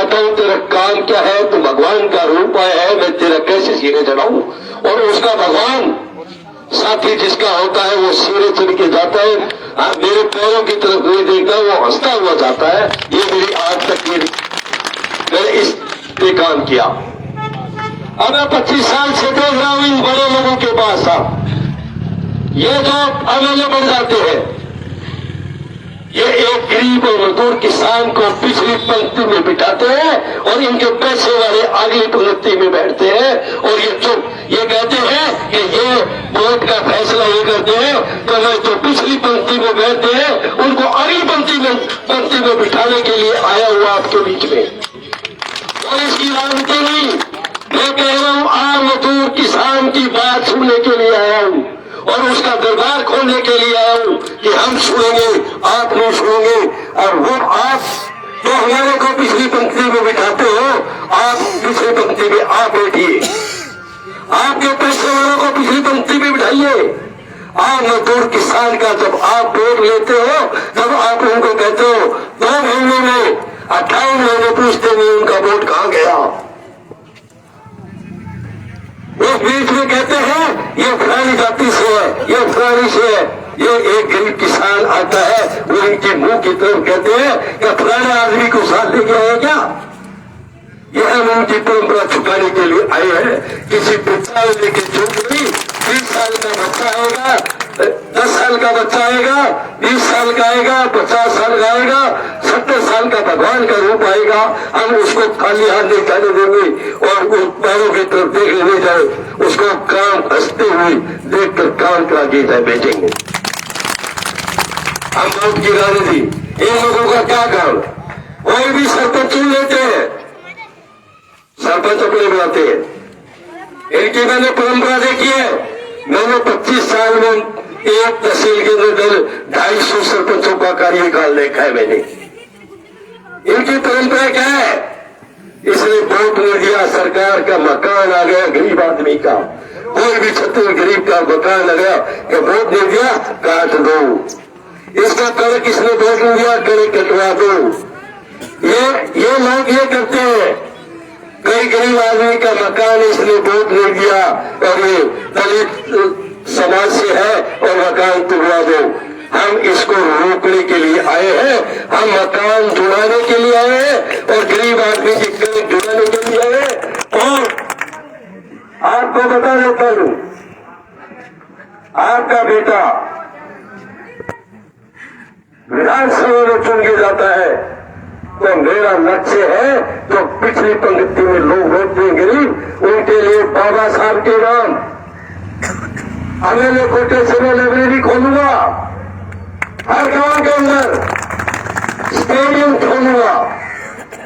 बताऊं तेरा काम क्या है, तू भगवान का रूप है, मैं तेरा कैसे सिरे चढ़ाऊं। और उसका भगवान साथी जिसका होता है वो सिरे चढ़ के जाता है, मेरे पैरों की तरफ नहीं देखता, वो हंसता हुआ जाता है। ये मेरी आज तक मैंने इस पे काम किया। अब मैं 25 साल से देख रहा हूं इन बड़े लोगों के पास ये जो एमएलए बन जाते हैं, ये एक गरीब और मजदूर किसान को पिछली पंक्ति में बिठाते हैं और इनके पैसे वाले अगली पंक्ति में बैठते हैं। और ये चुप, ये कहते हैं कि ये वोट का फैसला ये करते हैं, तो मैं जो पिछली पंक्ति में बैठते हैं उनको अगली पंक्ति में बिठाने के लिए आया हुआ आपके बीच में। और इसकी राजनीति नहीं, मैं कह रहा हूं आम मजदूर किसान की बात सुनने के लिए आया हूं और उसका दरबार खोलने के लिए आया हूं कि हम सुनेंगे, आप नहीं सुनेंगे। और वो आप जो हमारे को पिछली पंक्ति में बिठाते हो, आप पिछली पंक्ति में आप बैठिए, आपके पैसे वालों को पिछली पंक्ति में बिठाइए। आम मजदूर किसान का जब आप वोट लेते हो तब आप उनको कहते हो 2 महीने में 58 महीने पूछते नहीं उनका वोट कहां गया। उस बीच में कहते हैं ये फलानी जाति से है, ये फलानी से है। ये एक गरीब किसान आता है, वो इनके मुंह की तरफ कहते हैं कि फलाने आदमी को साथ लेके आया क्या। यह हम उनकी परंपरा छुपाने के लिए आए हैं। किसी बच्चा लेके चुप नहीं, 20 साल का बच्चा आएगा, 10 साल का बच्चा आएगा, 20 साल का आएगा, 50 साल का आएगा, 70 साल का भगवान का रूप आएगा, हम उसको खाली हाथ नहीं जाने देंगे और उस पैरों की तरफ देखने नहीं जाए, उसको काम हंसते हुए देखकर काम का गीता बेचेंगे। हम वोट की राजनीति, इन लोगों का क्या काम, कोई भी सरपंच चुन लेते हैं, सरपंच अपने बनाते हैं। इनकी मैंने परंपरा देखी है, मैंने 25 साल में एक तहसील के अंदर 250 सरपंचों का कार्यकाल देखा है मैंने। इनकी परंपरा क्या है, इसने वोट नहीं दिया, सरकार का मकान आ गया गरीब आदमी का, कोई भी छत्तीस गरीब का मकान आ गया कि वोट नहीं दिया काट दो, इसका कड़क किसने वोट नहीं दिया कड़क कटवा दो। ये लोग ये करते हैं। कई गरीब आदमी का मकान इसने वोट नहीं दिया और ये दलित समाज से है और मकान तुड़वा दो। हम इसको रोकने के लिए आए हैं, हम मकान जुड़ाने के लिए आए हैं और गरीब आदमी की कड़क जुड़ाने के लिए आए हैं। और आपको बता देता हूं, आपका बेटा विधानसभा में चुन के जाता है तो मेरा लक्ष्य है जो पिछली पंक्ति में लोग वोट देंगे उनके लिए बाबा साहब के नाम एमएलए कोटे से मैं लाइब्रेरी खोलूंगा, हर गांव के अंदर स्टेडियम खोलूंगा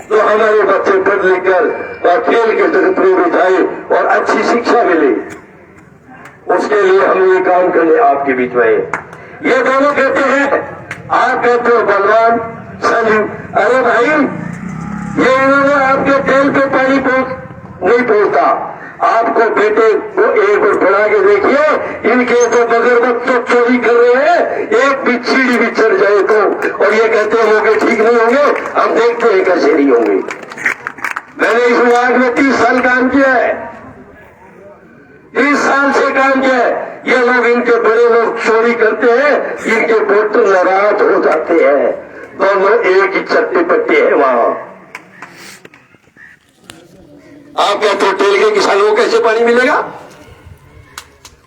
तो हमारे बच्चे पढ़ लिख कर और खेल के जगत में जाए और अच्छी शिक्षा मिले। उसके लिए हम ये काम करने आपके बीच में ये दोनों कहते हैं, आप कहते हो बलवान संजू, अरे भाई ये इन्होंने आपके तेल पे पानी नहीं पहुंचता, आपको बेटे को एक बार बढ़ा के देखिए, इनके तो बगैर बच्चों चोरी कर रहे हैं, एक भी सीढ़ी भी चढ़ जाए तो, और ये कहते हैं लोग ठीक नहीं होंगे, हम देखते हैं कैसे नहीं होंगे। मैंने इस वार्ड में 30 साल काम किया है, 30 साल से काम किया है। ये लोग इनके बड़े लोग चोरी करते हैं, इनके वोटर नाराज हो जाते हैं, दोनों एक ही चट्टे पट्टे हैं वहां। आप कहते हो तेल के किसानों को कैसे पानी मिलेगा,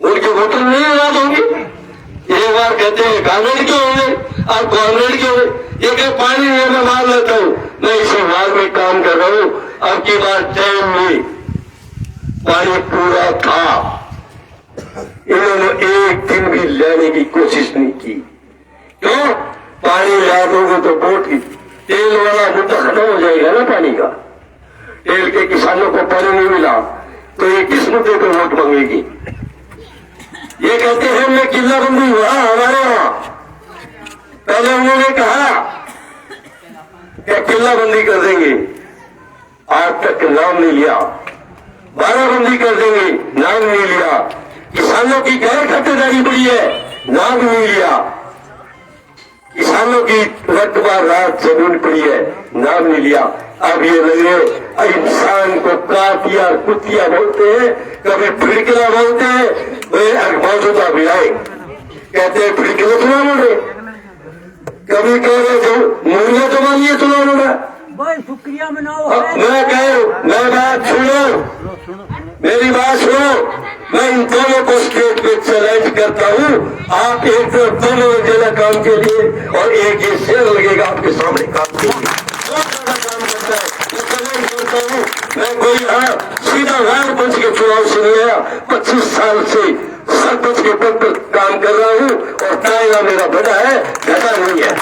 उनके वोटर नहीं नाराज होंगे। एक बार कहते हैं गवर्नमेंट क्यों होंगे, आप गवर्नमेंट क्यों होंगे, ये क्या पानी नहीं, मैं मान लेता हूं, मैं इसी वार्ड में काम कर रहा हूं, अब की बार टाइम में पानी पूरा था, इन्होंने एक दिन भी लेने की कोशिश नहीं की। क्यों, पानी ला दोगे तो वोट की तेल वाला मुद्दा खत्म हो जाएगा ना पानी का। तेल के किसानों को पानी नहीं मिला तो ये किस मुद्दे पर वोट मांगेगी। ये कहते हैं मैं किल्लाबंदी हुआ हमारे वहां, पहले उन्होंने कहा कि किल्लाबंदी कर देंगे, आज तक नाम नहीं लिया, बाराबंदी कर देंगे, नाम नहीं लिया, किसानों की गैर खातेदारी बढ़ी है, नाम नहीं लिया। किसानों की रकबा रात जमीन पड़ी है, नाम नहीं लिया। अब ये लगे इंसान को कातिया कुतिया बोलते हैं, कभी फिड़किला बोलते हैं, वे मौजूदा भी आए कहते हैं फिड़किला चुना बोले, कभी कह रहे जो मुर्गिया तो मानिए चुना बोला। शुक्रिया मनाओ। मैं बात सुनो, मेरी बात सुनो, मैं इन दोनों को स्टेट पे चैलेंज करता हूँ। आप एक तो दोनों जिला काम के लिए और एक ये शेर लगेगा आपके सामने काम के लिए, बहुत ज्यादा काम करता है। मैं चैलेंज करता हूँ, मैं कोई सीधा वार्ड पंच के चुनाव से नहीं आया, 25 साल से सरपंच के पद पर काम कर रहा हूँ और दायरा मेरा बड़ा है, घटा नहीं है।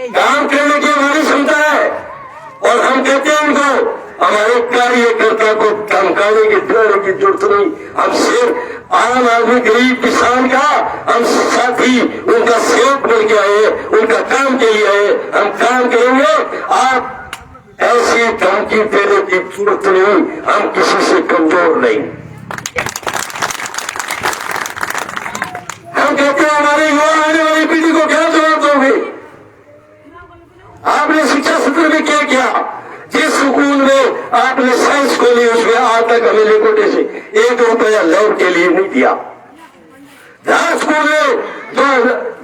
काम करने की हमारी क्षमता है और हम कहते हैं उनको हमारे कार्यकर्ता को धमकाने की डरने की जरूरत नहीं। हम सिर्फ आम आदमी गरीब किसान का हम साथी उनका सेवक बन के आए, उनका काम के लिए आए, हम काम करेंगे। आप ऐसी धमकी देने की जरूरत नहीं, हम किसी से कमजोर नहीं। हम कहते हैं हमारे युवा आने वाली पीढ़ी को क्या जवाब दोगे? आपने शिक्षा सत्र में क्या किया? जिस सुकून में आपने साइंस खोली उसमें आज तक हमें लेकोटे से 1 रुपया लैब के लिए नहीं दिया। जहां स्कूल में जो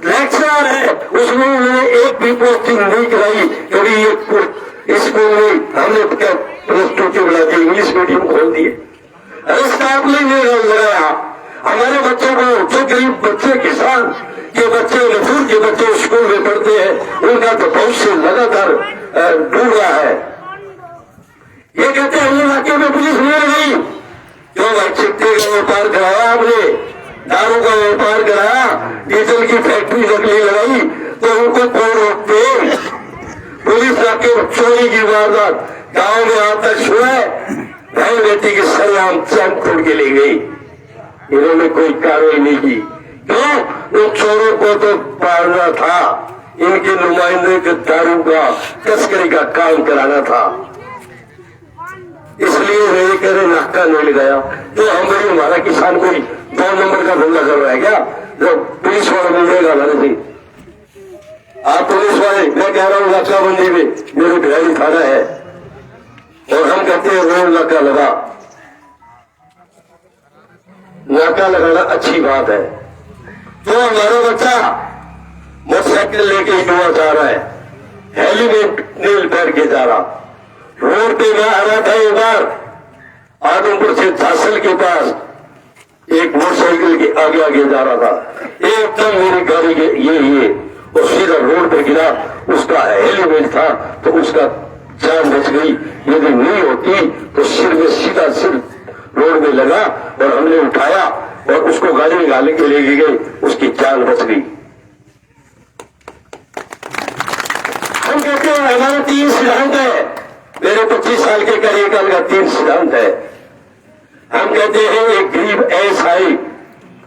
लेक्चरर है उसमें उन्होंने एक भी पोस्टिंग नहीं कराई। कभी ये स्कूल में हमने +2 के बुला दिए, इंग्लिश मीडियम खोल दिए, स्टाफ नहीं लगाया। हमारे बच्चों को जो गरीब बच्चे किसान के बच्चे मजदूर के बच्चे स्कूल में पढ़ते हैं उनका तो भविष्य लगातार डूब रहा है। ये कहते हैं इलाके में पुलिस नहीं लगाई, क्यों भाई? चिट्टे का व्यापार कराया आपने, दारू का व्यापार कराया, डीजल की फैक्ट्री नकली लगाई, तो उनको कौन रोकते? पुलिस लाके चोरी की वारदात गांव में आज तक सुना है, बहन बेटी की सरेआम चैन तोड़ के ले गई, इन्होंने कोई कार्रवाई नहीं की। क्यों? उन चोरों को तो पालना था, इनके नुमाइंदे के दारू का तस्करी का काम कराना था, इसलिए वे कह रहे नाका नहीं लगाया। तो हम भाई हमारा किसान कोई 2 नंबर का धंधा कर रहा है क्या? जो पुलिस वाला मिल जाएगा हमारे से, आप पुलिस वाले, मैं कह रहा हूँ नाकाबंदी में मेरे भिलाई थाना है और हम कहते हैं रोड नाका लगा। नाका लगाना अच्छी बात है, तो हमारा बच्चा मोटरसाइकिल लेके युवा जा रहा है, हेलमेट नहीं पहन के जा रहा, रोड पे मैं आ रहा था एक बार आदमपुर से झांसल के पास, एक मोटरसाइकिल के आगे आगे जा रहा था, एकदम मेरी गाड़ी के ये और सीधा रोड पे गिरा। उसका हेलमेट था तो उसका जान बच गई, यदि नहीं होती तो सिर में सीधा सिर रोड में लगा और हमने उठाया और उसको गाड़ी में गाले के ले गए, उसकी जान बच गई। हम कहते हैं हमारे 3 सिद्धांत है, मेरे 25 साल के कार्यकाल का 3 सिद्धांत है। हम कहते हैं एक गरीब ऐसा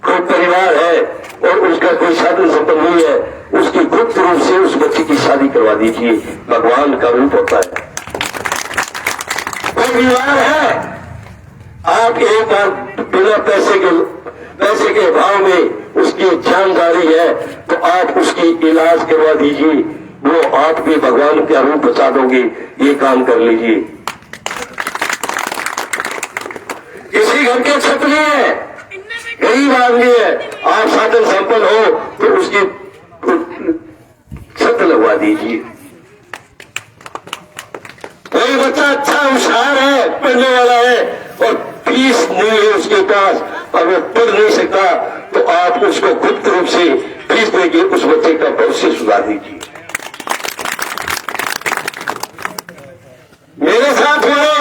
कोई परिवार है और उसका कोई साधन संपन्न नहीं है, उसकी गुप्त रूप से उस बच्चे की शादी करवा दीजिए, भगवान का रूप होता है। कोई बीमार है, आप एक बार बिना पैसे के भाव में उसकी जानकारी है तो आप उसकी इलाज करवा दीजिए, वो आपके भगवान का रूप बचा दोगे, ये काम कर लीजिए। किसी घर के छत नहीं है, गरीब आदमी है, आप साधन संपन्न हो तो उसकी छत लगवा दीजिए। कोई बच्चा अच्छा होशियार है, पढ़ने वाला है और फीस नहीं है उसके पास और वो पढ़ नहीं सकता तो आप उसको गुप्त रूप से फीस देके उस बच्चे का भविष्य सुधार दीजिए। मेरे साथ वाले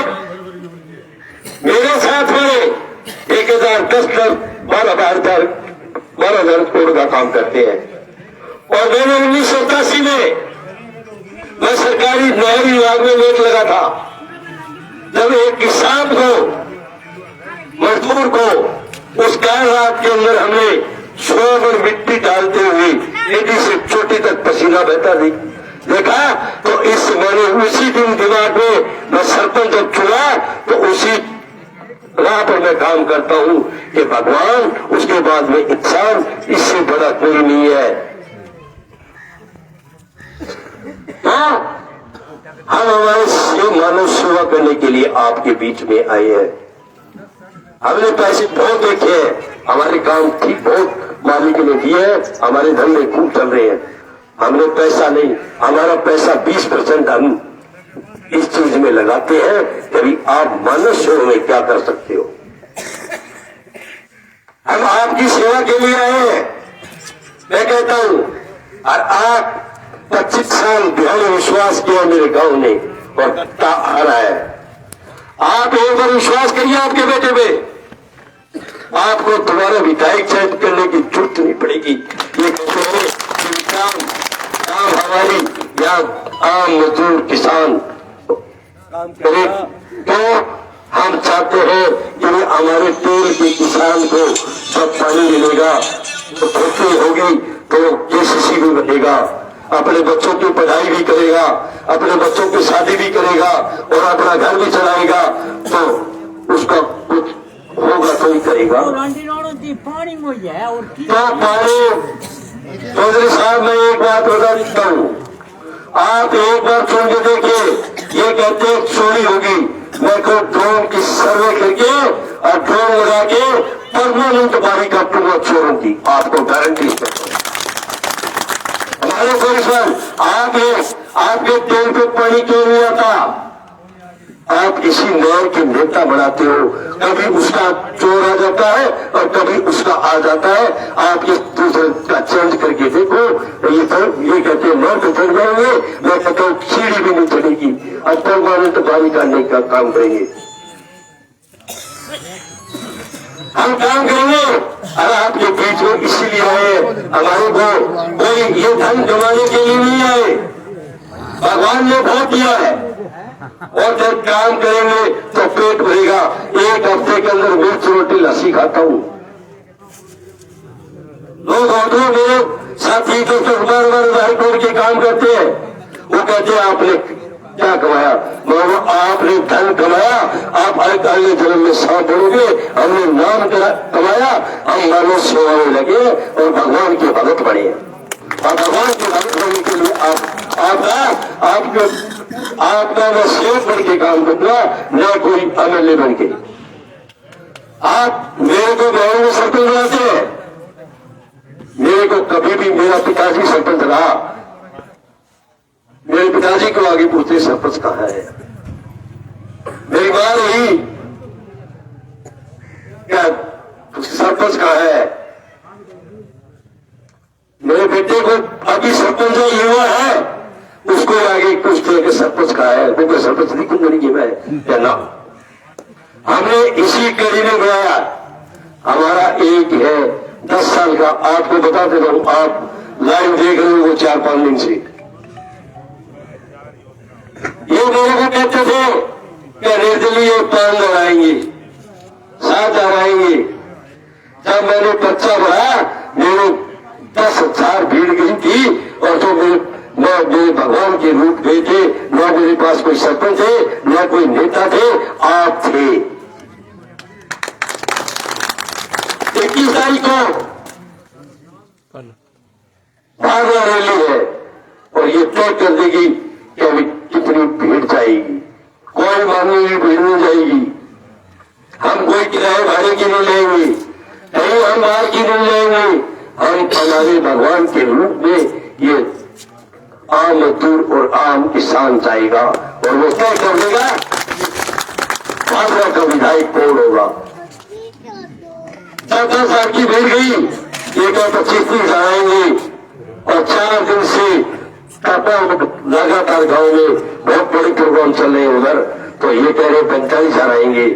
1010 लाख 12,000 करोड़ का काम करते हैं और मैंने 1987 में मैं सरकारी नहर विभाग में लेट लगा था, जब एक किसान को मजदूर को उस गाय रात के अंदर हमने 100 मन मिट्टी डालते हुए एडी से चोटी तक पसीना बहता देखा, तो इस मैंने उसी दिन दिमाग में मैं सरपंच जब चुना तो उसी जहां पर मैं काम करता हूं कि भगवान उसके बाद में इंसान, इससे बड़ा कोई नहीं है। हम हमारे मानव सेवा करने के लिए आपके बीच में आए हैं। हमने पैसे बहुत देखे हैं, हमारे काम ठीक बहुत मालिक ने दिए हैं, हमारे धंधे खूब चल रहे हैं। हमने पैसा नहीं, हमारा पैसा 20% हम इस चीज में लगाते हैं। कभी आप मानव सेवा में क्या कर सकते हो? हम आपकी सेवा के लिए आए हैं। मैं कहता हूं, और आप 25 साल ध्यान विश्वास किया मेरे गांव ने, और कट्टा आ रहा है। आप एक बार विश्वास करिए आपके बेटे पे, आपको दोबारा विधायक चयन करने की जरूरत नहीं पड़ेगी। ये काम हमारी या आम मजदूर किसान काम करे, तो हम चाहते हैं कि हमारे तेल के किसान को जब पानी मिलेगा तो खेती होगी, तो केसीसी भी बनेगा, अपने बच्चों की पढ़ाई भी करेगा, अपने बच्चों की शादी भी करेगा और अपना घर भी चलाएगा, तो उसका कुछ होगा तो ही करेगा। पानी मुझे है और तो पानी चौधरी साहब, मैं एक बात बता देता हूँ, आप एक बार सुन के देखिए। ये कहते हैं चोरी होगी, मैं को ड्रोन की सर्वे करके और ड्रोन लगा के परमानेंट बारी काटूंगा चोरों की, आपको गारंटी करता हूँ। हमारे पुलिसमैन, आपके तेल पे पानी क्यों नहीं आता? आप किसी नहर के नेता बनाते हो, कभी उसका चोर आ जाता है और कभी उसका आ जाता है। आप इस दूसरे का चेंज करके देखो। ये कहते हैं नहर पे चढ़ जाएंगे, मैं कहता हूँ सीढ़ी भी नहीं चढ़ेगी, और परमानेंट पानी काटने का काम करेंगे। हम काम करेंगे, और आपके बीच में इसीलिए आए, हमारे को कोई ये धन कमाने के लिए नहीं आए। भगवान ने बहुत दिया है, और जब काम करेंगे तो पेट भरेगा। एक हफ्ते के अंदर मिर्च रोटी लस्सी खाता हूं। लोग होते हैं मेरे साथी जो बार हाईकोर्ट के काम करते हैं, वो कहते हैं आपने क्या कमाया? आपने धन कमाया, आप अगले जन्म में सांप बढ़ोगे। हमने नाम कमाया, हम मानव सेवा में लगे और भगवान के भगत बने। और भगवान के भगत बनने के लिए आपका मैं सेवक बन के काम करूंगा, न कोई एमएलए बन के। आप मेरे को गाँव में सरपंच बनाते हैं, मेरे को कभी भी मेरा पिताजी सरपंच रहा, मेरे पिताजी को आगे पूछते सरपंच कहाँ है? मेरी मां रही, क्या सरपंच कहाँ है? मेरे बेटे को अभी सरपंच युवा है, उसको आगे पूछते कि सरपंच कहाँ है? वो कोई सरपंच नहीं मैं या ना। हमने इसी कड़ी में बनाया। हमारा एक है 10 साल का, आपको बता देता हूं, आप लाइव देख रहे हो वो 4-5 दिन से। ये मेरे को कहते थे कि निर्दलीय पान लगाएंगे, साथ लगाएंगे। जब मैंने बच्चा बढ़ा, मेरे 10,000 भीड़ गई थी, और जो मेरे भगवान के रूप गए थे, न मेरे पास कोई सरपंच थे, न कोई नेता थे, आप थे। 21 तारीख को भागवा रैली है, और ये तय कर देगी कि अभी कितनी भीड़ जाएगी। कोई मामले की भीड़ नहीं जाएगी। हम कोई किराए भाड़े की नहीं लेंगे, कहीं हम बाहर की नहीं लेंगे। हम हमारे भगवान के रूप में ये आम मजदूर और आम किसान जाएगा, और वो तय कर देगा आगरा का विधायक कौन होगा। 10 साल की भीड़ गई, ये 25-30 आएंगे, और 4 दिन से लगातार गांव में बहुत बड़े प्रोग्राम चल रहे हैं उधर, तो ये कह रहे 45 आएंगे।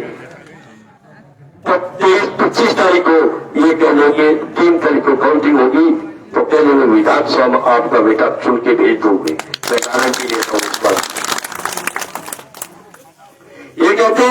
25 तारीख को ये कह लेंगे 3 तारीख को काउंटिंग होगी, तो कह लेंगे विधानसभा में आपका बेटा चुन के भेज दोगे। मैं गारंटी देता हूँ इस बात। ये कहते